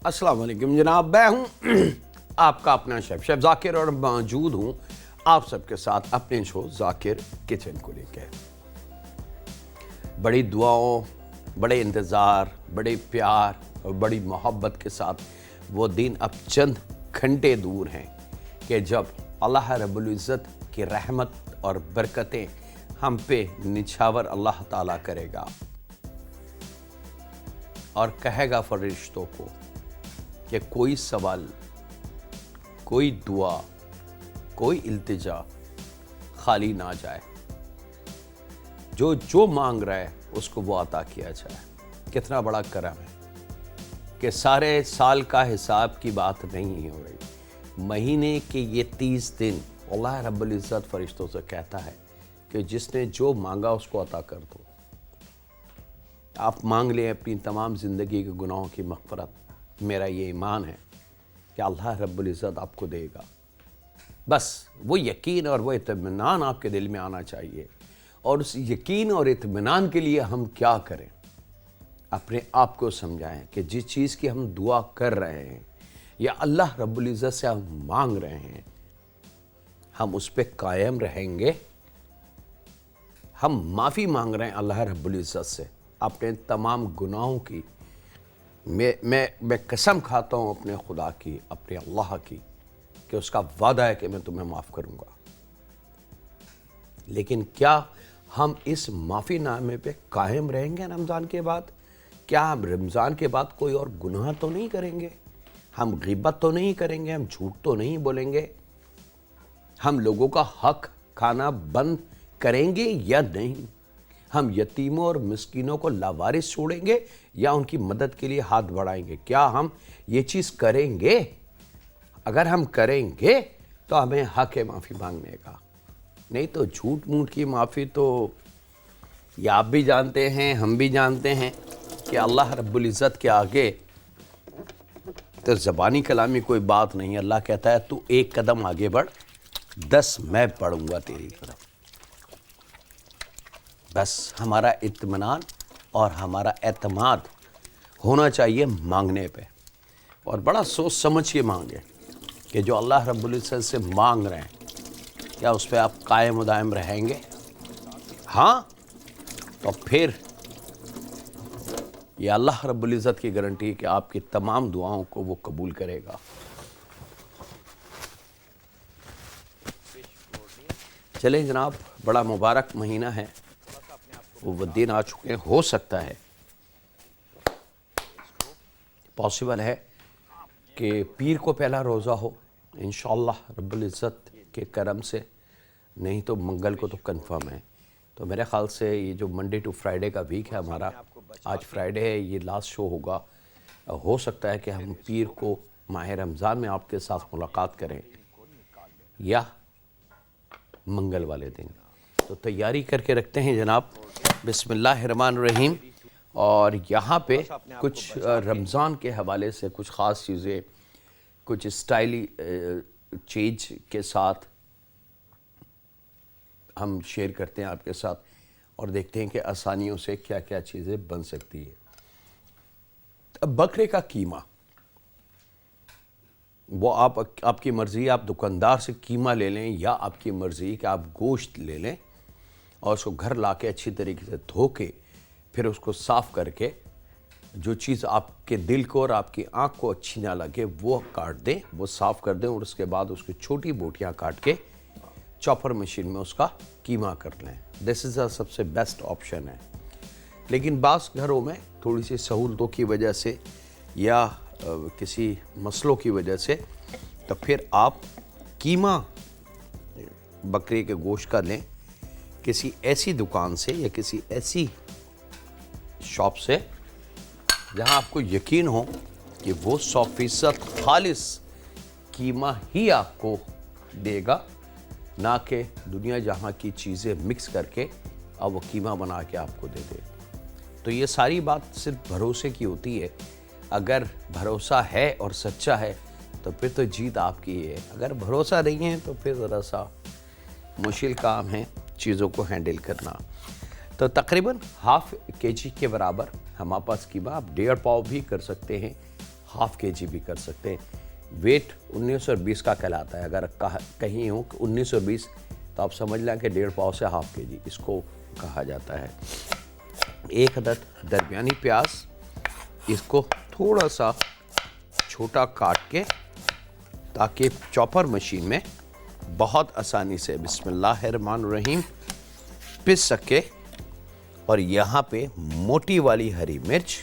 अस्सलाम वालेकुम जनाब, मैं हूँ आपका अपना शेफ जाकिर और मौजूद हूँ आप सबके साथ अपने शो जाकिर किचन को लेकर। बड़ी दुआओं, बड़े इंतज़ार, बड़े प्यार और बड़ी मोहब्बत के साथ वो दिन अब चंद घंटे दूर हैं कि जब अल्लाह रब्बुल इज़्ज़त की रहमत और बरकतें हम पे निछावर अल्लाह ताला करेगा और कहेगा फरिश्तों को कि कोई सवाल, कोई दुआ, कोई इल्तिजा खाली ना जाए। जो जो मांग रहा है उसको वो अता किया जाए। कितना बड़ा करम है कि सारे साल का हिसाब की बात नहीं हो रही, महीने के ये 30 दिन अल्लाह रब्बुल इज़्ज़त फरिश्तों से कहता है कि जिसने जो मांगा उसको अता कर दो। आप मांग लें अपनी तमाम ज़िंदगी के गुनाहों की मग़फ़रत। मेरा ये ईमान है कि अल्लाह रब्बुल इज़्ज़त आपको देगा। बस वो यकीन और वो इत्मीनान आपके दिल में आना चाहिए। और उस यकीन और इत्मीनान के लिए हम क्या करें? अपने आप को समझाएं कि जिस चीज़ की हम दुआ कर रहे हैं या अल्लाह रब्बुल इज़्ज़त से हम मांग रहे हैं, हम उस पर कायम रहेंगे। हम माफ़ी मांग रहे हैं अल्लाह रब्बुल इज़्ज़त से अपने तमाम गुनाहों की। मैं कसम खाता हूँ अपने खुदा की, अपने अल्लाह की, कि उसका वादा है कि मैं तुम्हें माफ़ करूँगा। लेकिन क्या हम इस माफ़ीनामे पे कायम रहेंगे रमज़ान के बाद? क्या हम रमज़ान के बाद कोई और गुनाह तो नहीं करेंगे? हम ग़ीबत तो नहीं करेंगे? हम झूठ तो नहीं बोलेंगे? हम लोगों का हक खाना बंद करेंगे या नहीं? हम यतीमों और मिस्कीनों को लावारिस छोड़ेंगे या उनकी मदद के लिए हाथ बढ़ाएंगे? क्या हम ये चीज़ करेंगे? अगर हम करेंगे तो हमें हक है माफ़ी मांगने का। नहीं तो झूठ मूठ की माफ़ी तो ये आप भी जानते हैं, हम भी जानते हैं कि अल्लाह रब्बुल इज़्ज़त के आगे तो ज़बानी कलामी कोई बात नहीं। अल्लाह कहता है तू एक कदम आगे बढ़, 10 मैं बढ़ूँगा तेरी तरफ। बस हमारा इत्मीनान और हमारा एतमाद होना चाहिए मांगने पे, और बड़ा सोच समझ के मांगे कि जो अल्लाह रब्बुल इज़्ज़त से मांग रहे हैं क्या उस पर आप कायम दायम रहेंगे? हाँ, तो फिर ये अल्लाह रब्बुल इज़्ज़त की गारंटी है कि आपकी तमाम दुआओं को वो कबूल करेगा। चलें जनाब, बड़ा मुबारक महीना है, वो दिन आ चुके हैं। हो सकता है, पॉसिबल है कि पीर को पहला रोज़ा हो इंशाअल्लाह रब्बुल इज़्ज़त के करम से, नहीं तो मंगल को तो कंफर्म है। तो मेरे ख़्याल से ये जो मंडे टू फ्राइडे का वीक है हमारा, आज फ्राइडे है, ये लास्ट शो होगा। हो सकता है कि हम पीर को माह रमज़ान में आपके साथ मुलाकात करें या मंगल वाले दिन। तो तैयारी करके रखते हैं जनाब। बिस्मिल्लाहिर्रहमानिर्रहीम। और यहाँ पे कुछ रमज़ान के हवाले से कुछ ख़ास चीज़ें, कुछ स्टाइली चीज़ के साथ हम शेयर करते हैं आपके साथ और देखते हैं कि आसानियों से क्या क्या चीज़ें बन सकती है। अब बकरे का कीमा, वो आपकी मर्ज़ी, आप दुकानदार से कीमा ले लें या आपकी मर्ज़ी कि आप गोश्त ले लें और उसको घर लाके अच्छी तरीके से धो के फिर उसको साफ़ करके जो चीज़ आपके दिल को और आपकी आँख को अच्छी ना लगे वो काट दें, वो साफ़ कर दें और उसके बाद उसकी छोटी बोटियाँ काट के चॉपर मशीन में उसका कीमा कर लें। दिस इज़ अ सबसे बेस्ट ऑप्शन है। लेकिन बाज़ घरों में थोड़ी सी सहूलतों की वजह से या किसी मसलों की वजह से तो फिर आप कीमा बकरे के गोश्त का लें किसी ऐसी दुकान से या किसी ऐसी शॉप से जहां आपको यकीन हो कि वो 100% खालिस कीमा ही आपको देगा, ना कि दुनिया जहां की चीज़ें मिक्स करके अब वो कीमा बना के आपको दे दे। तो ये सारी बात सिर्फ भरोसे की होती है। अगर भरोसा है और सच्चा है तो फिर तो जीत आपकी है। अगर भरोसा नहीं है तो फिर ज़रा सा मुश्किल काम है चीज़ों को हैंडल करना। तो तकरीबन ½ kg के बराबर हमारे पास कीमा, आप 1.5 पाव भी कर सकते हैं। हाफ के जी भी कर सकते हैं। वेट 1920 का कहलाता है। अगर कहीं हो 1920 तो आप समझ लें कि 1.5 पाव से हाफ के जी इसको कहा जाता है। एक अदद दरमियानी प्याज, इसको थोड़ा सा छोटा काट के ताकि चॉपर मशीन में बहुत आसानी से बिस्मिल्लाहिर्रहमानिर्रहीम पिस सके। और यहाँ पे मोटी वाली हरी मिर्च,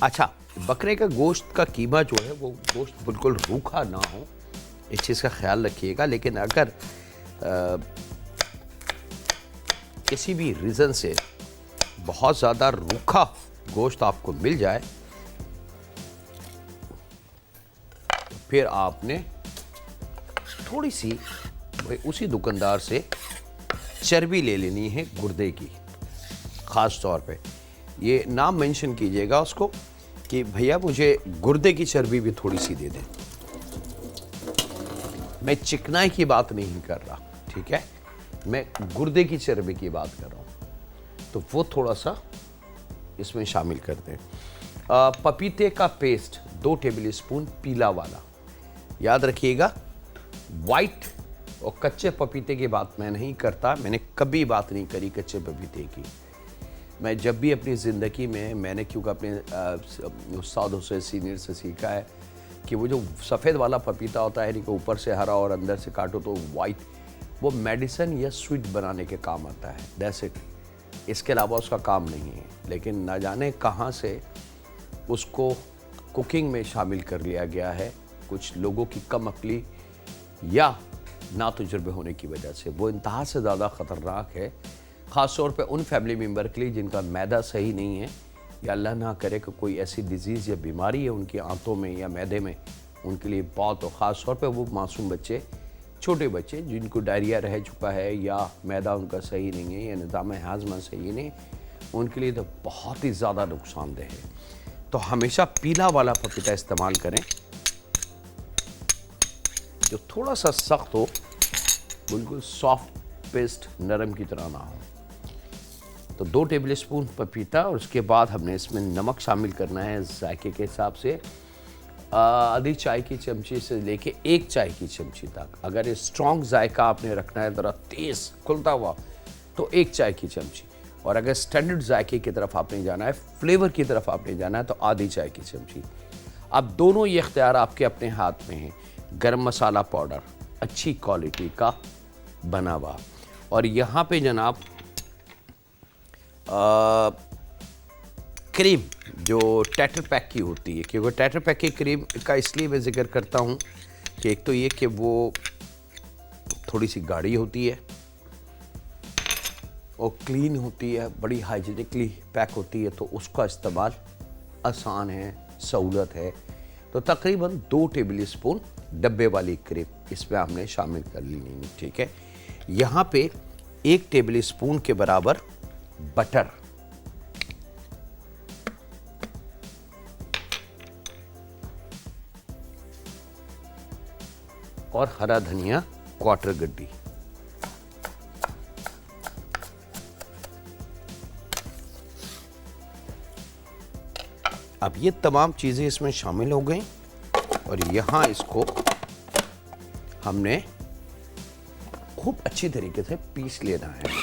अच्छा बकरे का गोश्त का कीमा जो है वो गोश्त बिल्कुल रूखा ना हो, इस चीज़ का ख्याल रखिएगा। लेकिन अगर किसी भी रीज़न से बहुत ज़्यादा रूखा गोश्त आपको मिल जाए तो फिर आपने थोड़ी सी उसी दुकानदार से चर्बी ले लेनी है गुर्दे की। ख़ास तौर पे ये नाम मेंशन कीजिएगा उसको कि भैया मुझे गुर्दे की चर्बी भी थोड़ी सी दे दें। मैं चिकनाई की बात नहीं कर रहा, ठीक है, मैं गुर्दे की चर्बी की बात कर रहा हूँ। तो वो थोड़ा सा इसमें शामिल कर दें। पपीते का पेस्ट 2 टेबल स्पून पीला वाला। याद रखिएगा, वाइट और कच्चे पपीते की बात मैं नहीं करता, मैंने कभी बात नहीं करी कच्चे पपीते की। मैं जब भी अपनी ज़िंदगी में मैंने क्योंकि अपने उस्तादों से सीनियर से सीखा है कि वो जो सफ़ेद वाला पपीता होता है, यानी कि ऊपर से हरा और अंदर से काटो तो वाइट, वो मेडिसिन या स्वीट बनाने के काम आता है। दैट्स इट, इसके अलावा उसका काम नहीं है। लेकिन ना जाने कहाँ से उसको कुकिंग में शामिल कर लिया गया है, कुछ लोगों की कम अक्ली या ना तजुर्बे होने की वजह से। वो इंतहा से ज़्यादा ख़तरनाक है, ख़ास तौर पे उन फैमिली मेम्बर के लिए जिनका मैदा सही नहीं है, या अल्लाह ना करे कि कोई ऐसी डिजीज़ या बीमारी है उनकी आंतों में या मैदे में, उनके लिए बहुत। और ख़ास तौर पे वो मासूम बच्चे, छोटे बच्चे जिनको डायरिया रह चुका है या मैदा उनका सही नहीं है या निज़ाम हाज़मा सही नहीं, उनके लिए तो बहुत ही ज़्यादा नुकसानदेह है। तो हमेशा पीला वाला पपीता इस्तेमाल करें जो थोड़ा सा सख्त हो, बिल्कुल सॉफ्ट पेस्ट नरम की तरह ना हो। तो 2 टेबल स्पून पपीता, और उसके बाद हमने इसमें नमक शामिल करना है जायके के हिसाब से। आधी चाय की चमची से लेके 1 चाय की चमची तक। अगर ये स्ट्रॉन्ग जायका आपने रखना है ज़रा तेज़ खुलता हुआ तो 1 चाय की चमची, और अगर स्टैंडर्ड जायके की तरफ आपने जाना है, फ्लेवर की तरफ आपने जाना है तो आधी चाय की चमची। अब दोनों ये इख्तियार आपके अपने हाथ में हैं। गरम मसाला पाउडर अच्छी क्वालिटी का बना हुआ, और यहाँ पे जनाब क्रीम जो टेटर पैक की होती है, क्योंकि टेटर पैक की क्रीम का इसलिए मैं ज़िक्र करता हूँ कि एक तो ये कि वो थोड़ी सी गाढ़ी होती है और क्लीन होती है, बड़ी हाइजीनिकली पैक होती है, तो उसका इस्तेमाल आसान है, सहूलत है। तो तकरीबन 2 टेबल स्पून डब्बे वाली क्रीम इसमें हमने शामिल कर ली, ठीक है। यहाँ पे 1 टेबल स्पून के बराबर बटर, और हरा धनिया क्वार्टर गड्डी। अब ये तमाम चीज़ें इसमें शामिल हो गई, और यहाँ इसको हमने खूब अच्छी तरीके से पीस लेना है।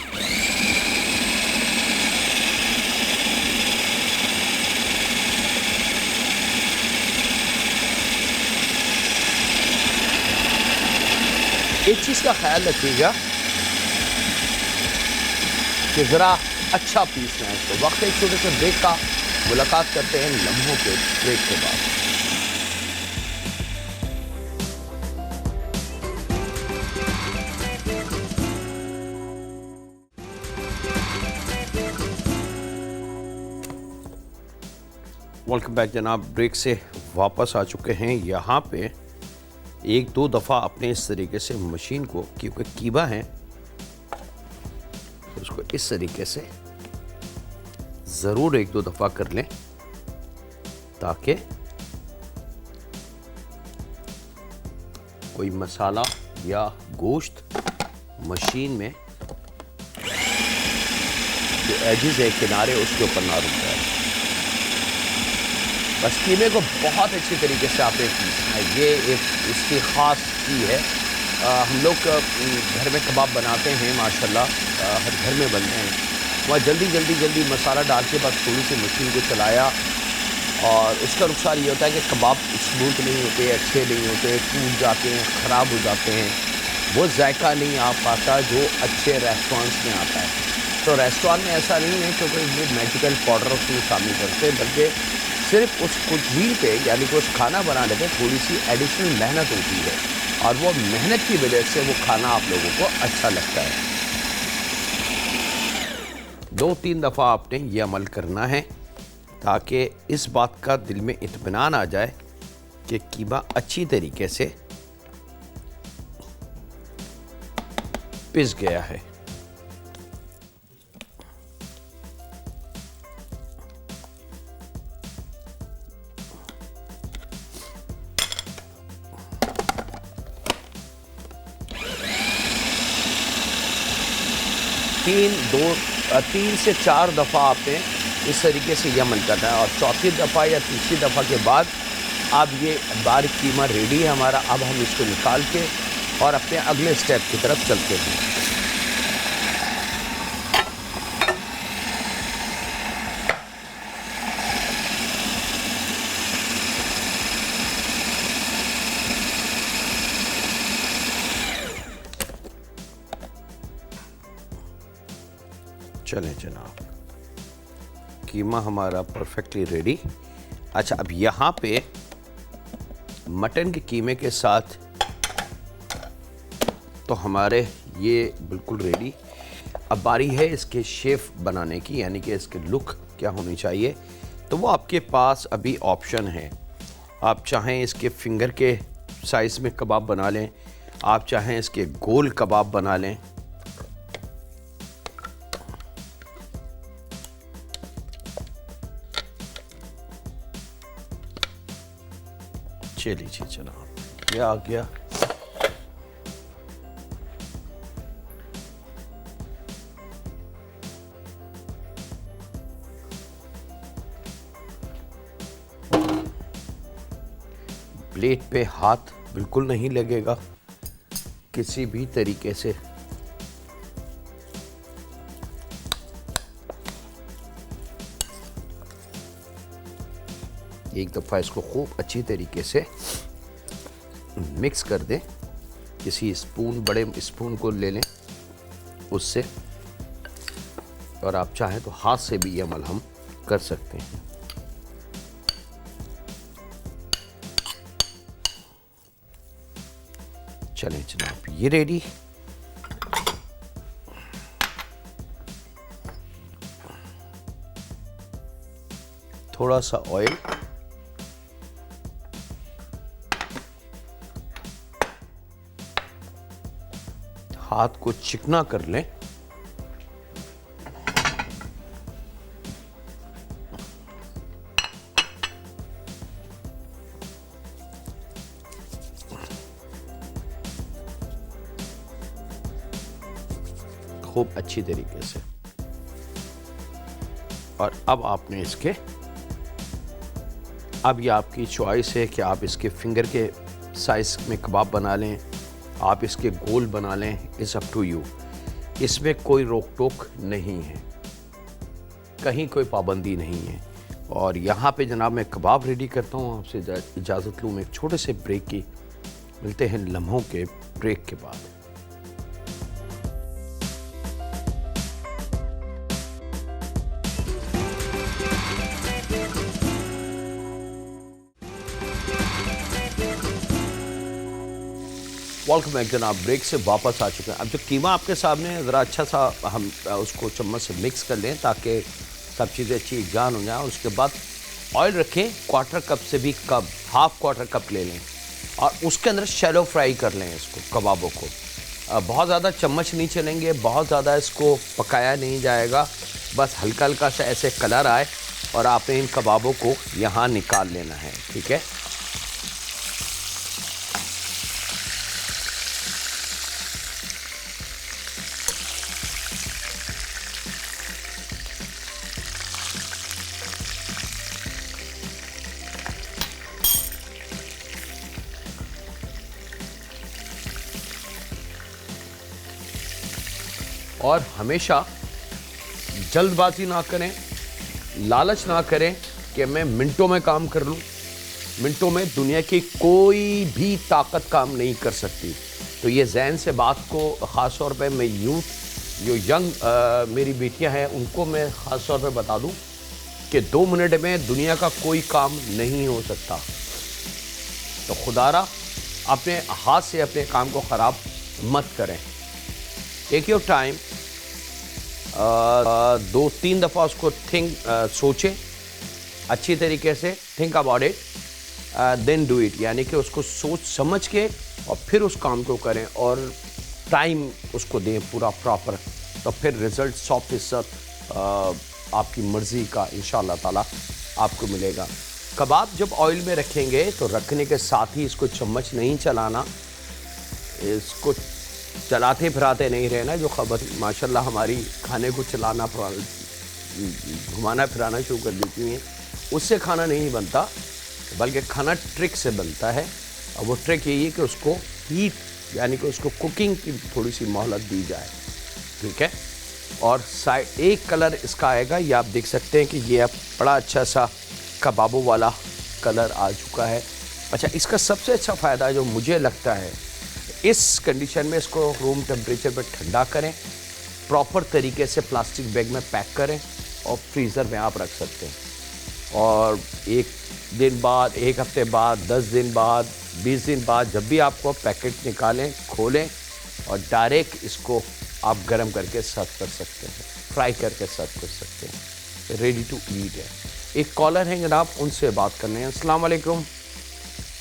एक चीज़ का ख्याल रखिएगा कि ज़रा अच्छा पीसना है इसको। वक्त एक छोटे से ब्रेक का, मुलाकात करते हैं लम्हों के ब्रेक के बाद। वेलकम बैक जनाब, ब्रेक से वापस आ चुके हैं। यहाँ पे 1-2 दफ़ा अपने इस तरीके से मशीन को, क्योंकि कीमा है तो उसको इस तरीके से ज़रूर 1-2 दफ़ा कर लें ताकि कोई मसाला या गोश्त मशीन में जो एजेस है, किनारे, उसके ऊपर ना रुक जाए। बस कीमे को बहुत अच्छी तरीके से आपने पीसना है, ये एक इसकी ख़ास की है। हम लोग घर में कबाब बनाते हैं माशाल्लाह, हर घर में बनते हैं। वहाँ जल्दी मसाला डाल के बस थोड़ी सी मशीन को चलाया, और उसका नुकसान ये होता है कि कबाब स्मूथ नहीं होते, अच्छे नहीं होते, टूट जाते हैं, ख़राब हो जाते हैं। वो जायका नहीं आ पाता जो अच्छे रेस्टोरेंट्स में आता है। तो रेस्टोरेंट में ऐसा नहीं है क्योंकि ये मैजिकल पाउडर उसमें शामिल करते हैं, बल्कि सिर्फ उस कुजीन पे यानी कि उस खाना बनाने पे थोड़ी सी एडिशनल मेहनत होती है, और वो मेहनत की वजह से वो खाना आप लोगों को अच्छा लगता है। 2-3 दफ़ा आपने ये अमल करना है ताकि इस बात का दिल में इत्मीनान आ जाए कि कीमा अच्छी तरीके से पिस गया है। तीन से 4 दफ़ा आपने इस तरीके से ये अमल करना है, और चौथी दफ़ा या तीसरी दफ़ा के बाद अब ये बारीक कीमा रेडी है हमारा। अब हम इसको निकाल के और अपने अगले स्टेप की तरफ चलते हैं। चलें जनाब, कीमा हमारा परफेक्टली रेडी। अच्छा, अब यहाँ पे मटन के कीमे के साथ तो हमारे ये बिल्कुल रेडी। अब बारी है इसके शेफ बनाने की, यानी कि इसके लुक क्या होनी चाहिए। तो वो आपके पास अभी ऑप्शन है। आप चाहें इसके फिंगर के साइज़ में कबाब बना लें, आप चाहें इसके गोल कबाब बना लें। चलिए जनाब, ये आ गया। प्लेट पे हाथ बिल्कुल नहीं लगेगा किसी भी तरीके से। एक दफ़ा इसको खूब अच्छी तरीके से मिक्स कर दें। किसी स्पून, बड़े स्पून को ले लें उससे, और आप चाहें तो हाथ से भी ये अमल हम कर सकते हैं। चलें जनाब, ये रेडी। थोड़ा सा ऑयल, हाथ को चिकना कर लें। खूब अच्छी तरीके से। और अब आपने इसके, अब ये आपकी चॉइस है कि आप इसके फिंगर के साइज में कबाब बना लें, आप इसके गोल बना लें, इट्स अप टू यू। इसमें कोई रोक टोक नहीं है, कहीं कोई पाबंदी नहीं है। और यहाँ पे जनाब मैं कबाब रेडी करता हूँ, आपसे इजाज़त लूँ मैं एक छोटे से ब्रेक की। मिलते हैं लम्हों के ब्रेक के बाद। वेलकम बैक जनाब, ब्रेक से वापस आ चुके हैं। अब जो कीमा आपके सामने है, ज़रा अच्छा सा हम उसको चम्मच से मिक्स कर लें ताकि सब चीज़ें अच्छी जान हो जाए। उसके बाद ऑयल रखें, क्वार्टर कप से भी कम, हाफ क्वार्टर कप ले लें, और उसके अंदर शैलो फ्राई कर लें इसको, कबाबों को। बहुत ज़्यादा चम्मच नहीं चलेंगे, बहुत ज़्यादा इसको पकाया नहीं जाएगा। बस हल्का हल्का सा ऐसे कलर आए और आपने इन कबाबों को यहाँ निकाल लेना है, ठीक है। और हमेशा जल्दबाजी ना करें, लालच ना करें कि मैं मिनटों में काम कर लूं। मिनटों में दुनिया की कोई भी ताकत काम नहीं कर सकती। तो ये जहन से बात को ख़ास तौर पे मैं यूथ जो यंग मेरी बेटियां हैं उनको मैं ख़ास तौर पे बता दूं कि 2 मिनट में दुनिया का कोई काम नहीं हो सकता। तो खुदारा अपने हाथ से अपने काम को ख़राब मत करें। टेक योर टाइम, 2-3 दफ़ा उसको सोचें अच्छी तरीके से, think about it then do it, यानी कि उसको सोच समझ के और फिर उस काम को करें और टाइम उसको दें पूरा प्रॉपर। तो फिर रिज़ल्ट 100% आपकी मर्ज़ी का इंशाअल्लाह ताला आपको मिलेगा। कबाब जब ऑयल में रखेंगे तो रखने के साथ ही इसको चम्मच नहीं चलाना, इसको चलाते फिराते नहीं रहना। जो खबर माशाल्लाह हमारी खाने को चलाना घुमाना फिराना शुरू कर देती हैं, उससे खाना नहीं बनता, बल्कि खाना ट्रिक से बनता है। और वो ट्रिक यही है कि उसको हीट यानी कि उसको कुकिंग की थोड़ी सी मोहलत दी जाए, ठीक है। और साइड एक कलर इसका आएगा, ये आप देख सकते हैं कि ये अब बड़ा अच्छा सा कबाबों वाला कलर आ चुका है। अच्छा, इसका सबसे अच्छा फ़ायदा जो मुझे लगता है, इस कंडीशन में इसको रूम टेम्परेचर पर ठंडा करें, प्रॉपर तरीके से प्लास्टिक बैग में पैक करें और फ्रीज़र में आप रख सकते हैं। और 1 दिन बाद, 1 हफ्ते बाद, 10 दिन बाद, 20 दिन बाद जब भी आपको पैकेट निकालें, खोलें और डायरेक्ट इसको आप गरम करके सर्व कर सकते हैं, फ्राई करके सर्व कर सकते हैं। रेडी टू ईट है। एक कॉलर हैं जनाब, उनसे बात करने हैं। अस्सलाम वालेकुम।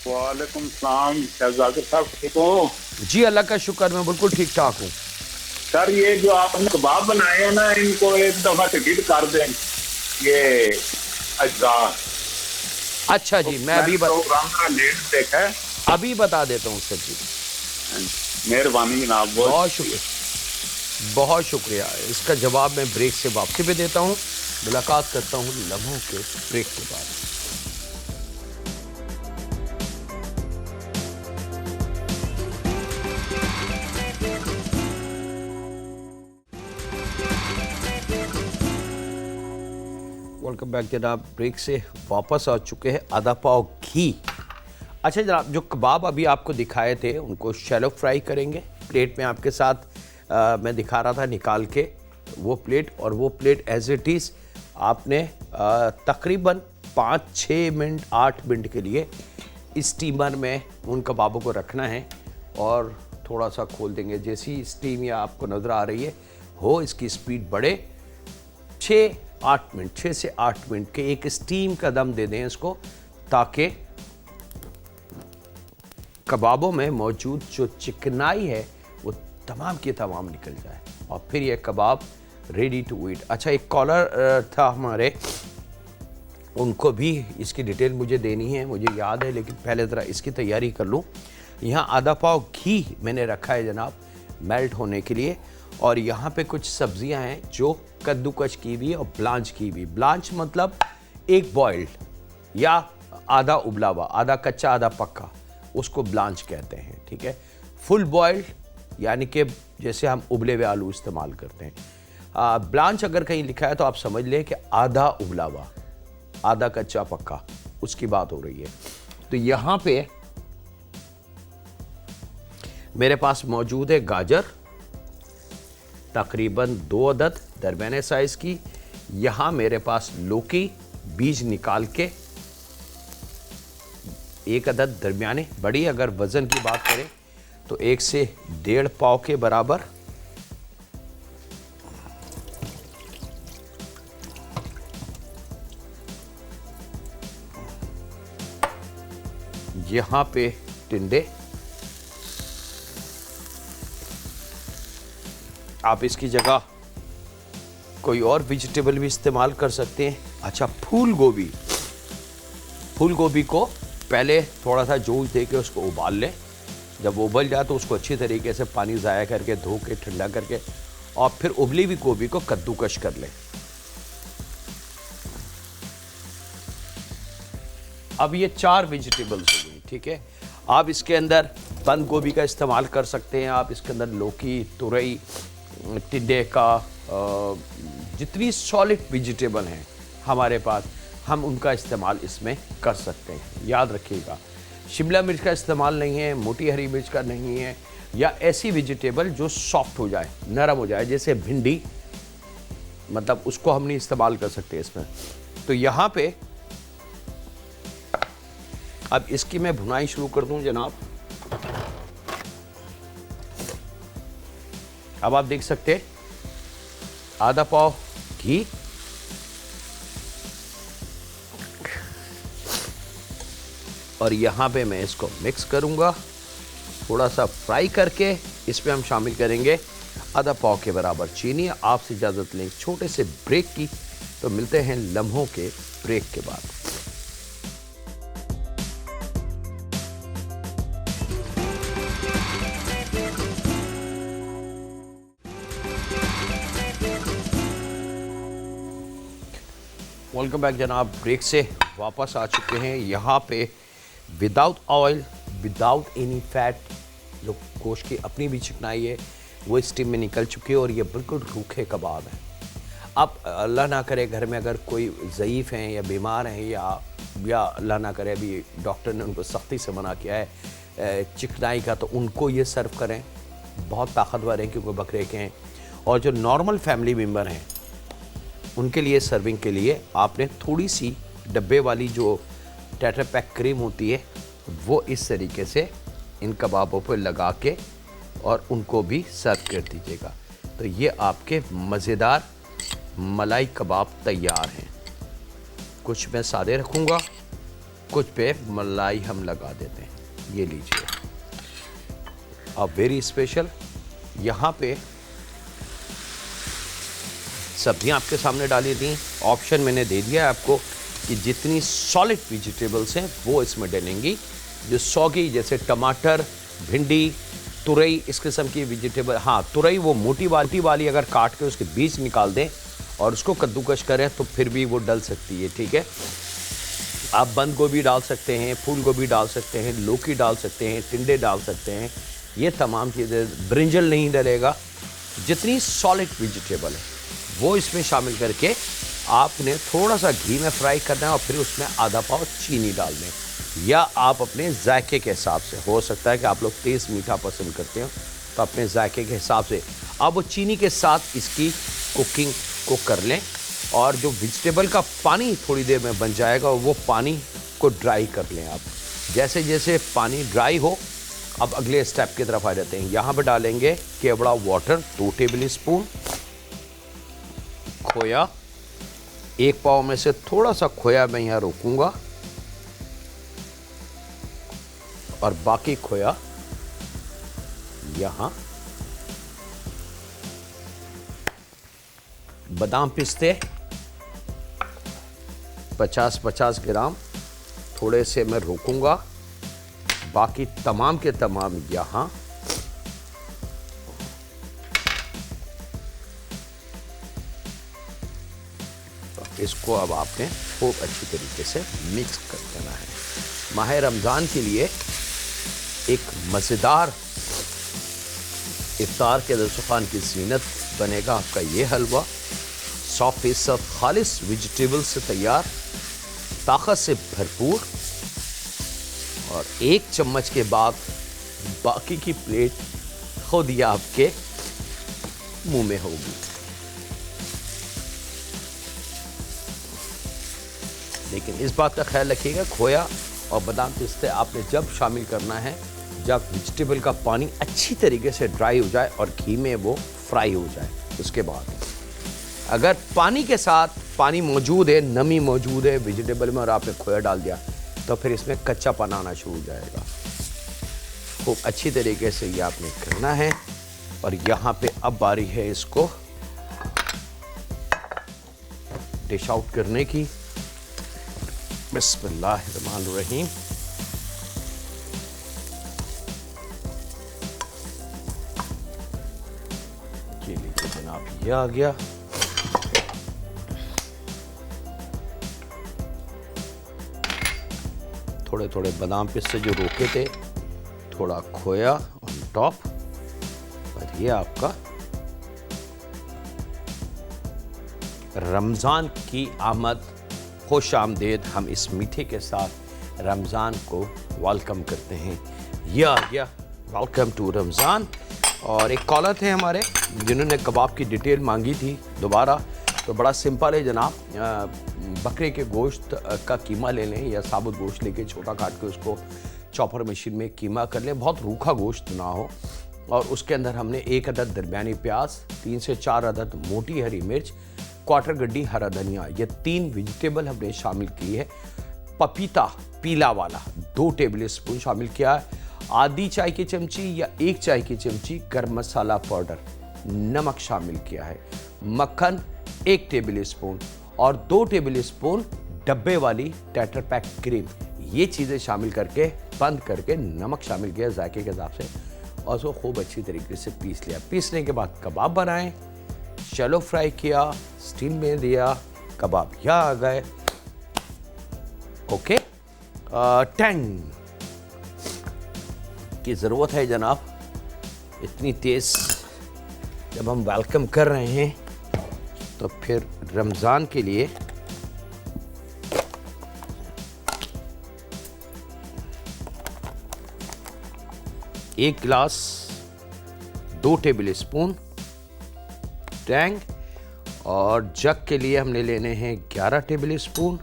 वालेकुम सलाम। जाकिर साहब ठीक हो? जी अल्लाह का शुक्र, मैं बिल्कुल ठीक ठाक हूँ। सर ये जो आपने कबाब बनाए हैं ना, इनको एक दफ़ा टिकट कर दें ये अज्जा। अच्छा जी, मैं अभी प्रोग्राम का लेट देखा है, अभी बता देता हूँ सर जी। मेहरबानी जनाब। बहुत शुक्रिया, बहुत शुक्रिया। इसका जवाब मैं ब्रेक से वापसी पे देता हूँ। मुलाकात करता हूँ लम्हों के ब्रेक के बाद। वेलकम बैक जनाब, ब्रेक से वापस आ चुके हैं। आधा पाव घी। अच्छा जनाब, जो कबाब अभी आपको दिखाए थे उनको शैलो फ्राई करेंगे। प्लेट में आपके साथ मैं दिखा रहा था निकाल के वो प्लेट, और वो प्लेट एज इट इज़ आपने तकरीबन 5-6 मिनट 8 मिनट के लिए स्टीमर में उन कबाबों को रखना है और थोड़ा सा खोल देंगे। जैसी स्टीम या आपको नज़र आ रही है हो, इसकी स्पीड बढ़े, 6 से 8 मिनट के एक स्टीम का दम दे दें इसको, ताकि कबाबों में मौजूद जो चिकनाई है वो तमाम की तमाम निकल जाए और फिर ये कबाब रेडी टू ईट। अच्छा, एक कॉलर था हमारे, उनको भी इसकी डिटेल मुझे देनी है, मुझे याद है, लेकिन पहले ज़रा इसकी तैयारी कर लूँ। यहाँ आधा पाव घी मैंने रखा है जनाब मेल्ट होने के लिए, और यहाँ पे कुछ सब्जियाँ हैं जो कद्दूकश की भी और ब्लांच की भी। ब्लांच मतलब एक बॉइल्ड या आधा उबला हुआ, आधा कच्चा आधा पक्का, उसको ब्लांच कहते हैं, ठीक है। फुल बॉइल्ड यानी कि जैसे हम उबले हुए आलू इस्तेमाल करते हैं। ब्लांच अगर कहीं लिखा है तो आप समझ लें कि आधा उबला हुआ आधा कच्चा पक्का, उसकी बात हो रही है। तो यहाँ पे मेरे पास मौजूद है गाजर, तकरीबन 2 अदद दरमियाने साइज की। यहाँ मेरे पास लौकी, बीज निकाल के 1 अदद दरमियाने, बड़ी अगर वज़न की बात करें तो 1 से 1.5 पाव के बराबर। यहाँ पे टिंडे, आप इसकी जगह कोई और वेजिटेबल भी इस्तेमाल कर सकते हैं। अच्छा, फूल गोभी, फूल गोभी को पहले थोड़ा सा जूस दे के उसको उबाल लें। जब वो उबल जाए तो उसको अच्छी तरीके से पानी ज़ाया करके धो के ठंडा करके और फिर उबली हुई गोभी को कद्दूकश कर लें। अब ये 4 वेजिटेबल्स हो गई, ठीक है। आप इसके अंदर बंद गोभी का इस्तेमाल कर सकते हैं, आप इसके अंदर लौकी, तुरई, टिंडे का, जितनी सॉलिड वेजिटेबल हैं हमारे पास, हम उनका इस्तेमाल इसमें कर सकते हैं। याद रखिएगा, शिमला मिर्च का इस्तेमाल नहीं है, मोटी हरी मिर्च का नहीं है, या ऐसी वेजिटेबल जो सॉफ्ट हो जाए, नरम हो जाए, जैसे भिंडी, मतलब उसको हम नहीं इस्तेमाल कर सकते इसमें। तो यहाँ पे अब इसकी मैं भुनाई शुरू कर दूं जनाब। अब आप देख सकते हैं आधा पाव घी, और यहाँ पे मैं इसको मिक्स करूँगा। थोड़ा सा फ्राई करके इसमें हम शामिल करेंगे आधा पाव के बराबर चीनी। आपसे इजाज़त लें छोटे से ब्रेक की, तो मिलते हैं लम्हों के ब्रेक के बाद। वेलकम बैक जनाब, ब्रेक से वापस आ चुके हैं। यहाँ पे without oil, without any fat, जो गोश्त की अपनी भी चिकनाई है वो स्टीम में निकल चुकी है, और ये बिल्कुल रूखे कबाब हैं। आप अल्लाह ना करे घर में अगर कोई ज़ईफ़ हैं या बीमार हैं, या अल्लाह ना करे अभी डॉक्टर ने उनको सख्ती से मना किया है चिकनाई का, तो उनको ये सर्व करें। बहुत ताकतवर हैं क्योंकि बकरे के हैं। और जो नॉर्मल फैमिली मेम्बर हैं उनके लिए सर्विंग के लिए आपने थोड़ी सी डब्बे वाली जो टेट्रा पैक क्रीम होती है वो इस तरीके से इन कबाबों पर लगा के और उनको भी सर्व कर दीजिएगा। तो ये आपके मज़ेदार मलाई कबाब तैयार हैं। कुछ मैं सादे रखूँगा, कुछ पे मलाई हम लगा देते हैं। ये लीजिए, अब वेरी स्पेशल। यहाँ पे सब्जियां आपके सामने डाली थी, ऑप्शन मैंने दे दिया है आपको कि जितनी सॉलिड वेजिटेबल्स हैं वो इसमें डलेंगी। जो सौगी जैसे टमाटर, भिंडी, तुरई, इस किस्म की वेजिटेबल, हाँ तुरई वो मोटी वाली अगर काट के उसके बीज निकाल दें और उसको कद्दूकश करें तो फिर भी वो डल सकती है, ठीक है। आप बंद गोभी डाल सकते हैं, फूल गोभी डाल सकते हैं, लौकी डाल सकते हैं, टिंडे डाल सकते हैं, ये तमाम चीज़ें। ब्रिंजल नहीं डलेगा। जितनी सॉलिड वेजिटेबल है वो इसमें शामिल करके आपने थोड़ा सा घी में फ्राई करना है, और फिर उसमें आधा पाव चीनी डाल दें, या आप अपने जायके के हिसाब से, हो सकता है कि आप लोग तेज़ मीठा पसंद करते हो तो अपने जायके के हिसाब से आप वो चीनी के साथ इसकी कुकिंग को कर लें। और जो वेजिटेबल का पानी थोड़ी देर में बन जाएगा वो पानी को ड्राई कर लें आप। जैसे जैसे पानी ड्राई हो, अब अगले स्टेप की तरफ आ जाते हैं। यहाँ पर डालेंगे केवड़ा वाटर 2 टेबल स्पून, खोया 1 पाव में से थोड़ा सा खोया मैं यहाँ रोकूंगा, और बाकी खोया यहाँ। बादाम पिस्ते 50-50 ग्राम थोड़े से मैं रोकूंगा, बाकी तमाम के तमाम यहाँ। इसको अब आपने खूब अच्छी तरीके से मिक्स कर देना है। माह रमज़ान के लिए एक मज़ेदार इफ्तार के दस्तरखान की ज़ीनत बनेगा आपका ये हलवा। 100% खालिस वेजिटेबल से तैयार, ताकत से भरपूर, और 1 चम्मच के बाद बाकी की प्लेट खुद ही आपके मुंह में होगी। लेकिन इस बात का ख्याल रखिएगा, खोया और बादाम पिस्ते आपने जब शामिल करना है जब वेजिटेबल का पानी अच्छी तरीके से ड्राई हो जाए और घी में वो फ्राई हो जाए। उसके बाद अगर पानी के साथ पानी मौजूद है, नमी मौजूद है वेजिटेबल में, और आपने खोया डाल दिया तो फिर इसमें कच्चापन आना शुरू हो जाएगा। खूब अच्छी तरीके से ये आपने करना है। और यहाँ पे अब बारी है इसको डिश आउट करने की। बिस्मिल्लाहिर्रहमानिर्रहीम। ये लीजिए जनाब, ये आ गया। थोड़े थोड़े बादाम पिस्ते जो रोके थे, थोड़ा खोया ऑन टॉप, और ये आपका रमज़ान की आमद, खुश आमदेद। हम इस मीठे के साथ रमज़ान को वेलकम करते हैं। या वेलकम टू रमज़ान। और एक कॉलर थे हमारे जिन्होंने कबाब की डिटेल मांगी थी दोबारा। तो बड़ा सिंपल है जनाब, बकरे के गोश्त का कीमा ले लें या साबुत गोश्त लेके छोटा काट के उसको चॉपर मशीन में कीमा कर लें, बहुत रूखा गोश्त ना हो। और उसके अंदर हमने 1 अदद दरमियानी प्याज, 3 से 4 अदद मोटी हरी मिर्च, क्वार्टर गड्डी हरा धनिया, ये 3 वेजिटेबल हमने शामिल की है। पपीता पीला वाला 2 टेबल स्पून शामिल किया है। आधी चाय की चमची या 1 चाय की चमची गरम मसाला पाउडर, नमक शामिल किया है। मक्खन 1 टेबल स्पून और 2 टेबल स्पून डब्बे वाली टेट्रा पैक क्रीम, ये चीज़ें शामिल करके बंद करके नमक शामिल किया जायके के हिसाब से और उसको खूब अच्छी तरीके से पीस लिया। पीसने के बाद कबाब बनाएं, शैलो फ्राई किया, स्टीम में दिया, कबाब यहाँ आ गए। ओके, टैंग की ज़रूरत है जनाब, इतनी तेज़ जब हम वेलकम कर रहे हैं तो फिर रमज़ान के लिए एक गिलास 2 टेबल स्पून टैंग और जग के लिए हमने लेने हैं 11 टेबल स्पून।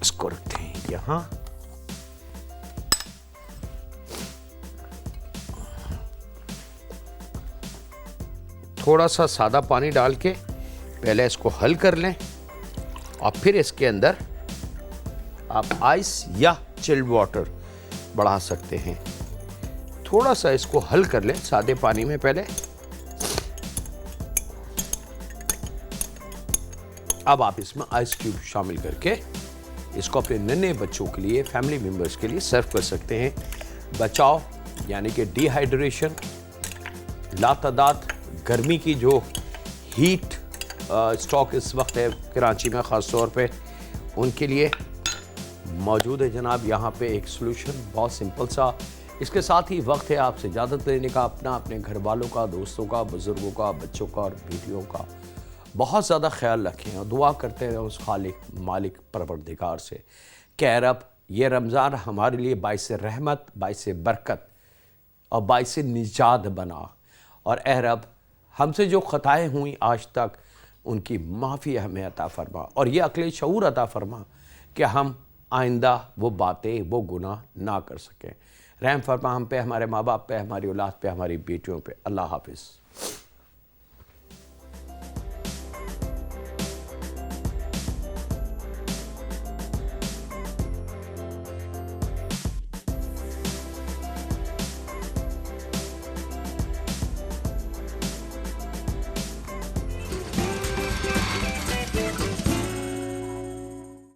इसको रखते हैं यहाँ। थोड़ा सा सादा पानी डाल के पहले इसको हल कर लें और फिर इसके अंदर आप आइस या चिल्ड वाटर बढ़ा सकते हैं। थोड़ा सा इसको हल कर लें सादे पानी में पहले। अब आप इसमें आइस क्यूब शामिल करके इसको अपने नन्हे बच्चों के लिए, फैमिली मेंबर्स के लिए सर्व कर सकते हैं। बचाव यानी कि डिहाइड्रेशन, लातादाद गर्मी की जो हीट स्टॉक इस वक्त है कराची में ख़ास तौर पे, उनके लिए मौजूद है जनाब यहाँ पे एक सॉल्यूशन, बहुत सिंपल सा। इसके साथ ही वक्त है आपसे इजाज़त लेने का, अपने घर वालों का, दोस्तों का, बुज़ुर्गों का, बच्चों का और बेटियों का बहुत ज़्यादा ख्याल रखें और दुआ करते रहें उस खालिक मालिक परवरदिगार से कि रब ये रमज़ान हमारे लिए बाइस रहमत, बाइस बरकत और बाइस निजात बना। और ए रब हमसे जो ख़ताएँ हुई आज तक उनकी माफ़ी हमें अता फरमा और ये अक्ल शऊर अता फरमा कि हम आइंदा वो बातें, वो गुनाह ना कर सकें। रहम फरमा हम पे, हमारे माँ बाप पे, हमारी औलाद पे, हमारी बेटियों पे। अल्लाह हाफिज़।